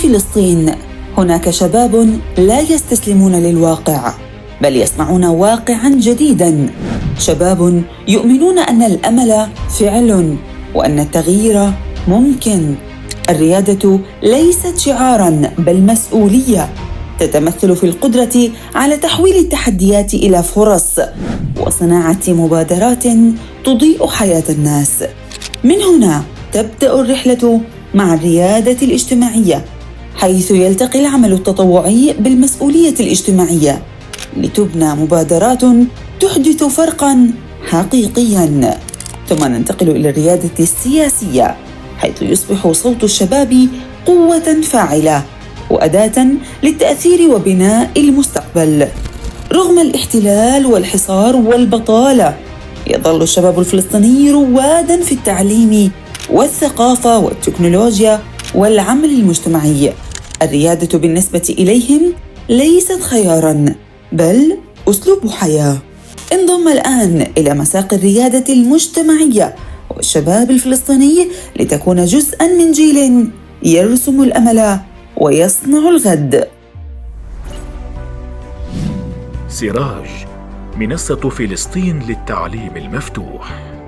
فلسطين هناك شباب لا يستسلمون للواقع، بل يصنعون واقعاً جديداً. شباب يؤمنون أن الأمل فعل وأن التغيير ممكن. الريادة ليست شعاراً بل مسؤولية تتمثل في القدرة على تحويل التحديات إلى فرص وصناعة مبادرات تضيء حياة الناس. من هنا تبدأ الرحلة مع الريادة الاجتماعية، حيث يلتقي العمل التطوعي بالمسؤولية الاجتماعية لتبنى مبادرات تحدث فرقاً حقيقياً. ثم ننتقل إلى الريادة السياسية، حيث يصبح صوت الشباب قوة فاعلة وأداة للتأثير وبناء المستقبل. رغم الاحتلال والحصار والبطالة، يظل الشباب الفلسطيني رواداً في التعليم والثقافة والتكنولوجيا والعمل المجتمعي. الريادة بالنسبة إليهم ليست خياراً بل أسلوب حياة. انضم الآن إلى مساق الريادة المجتمعية والشباب الفلسطيني لتكون جزءاً من جيل يرسم الأمل ويصنع الغد. سراج، منصة فلسطين للتعليم المفتوح.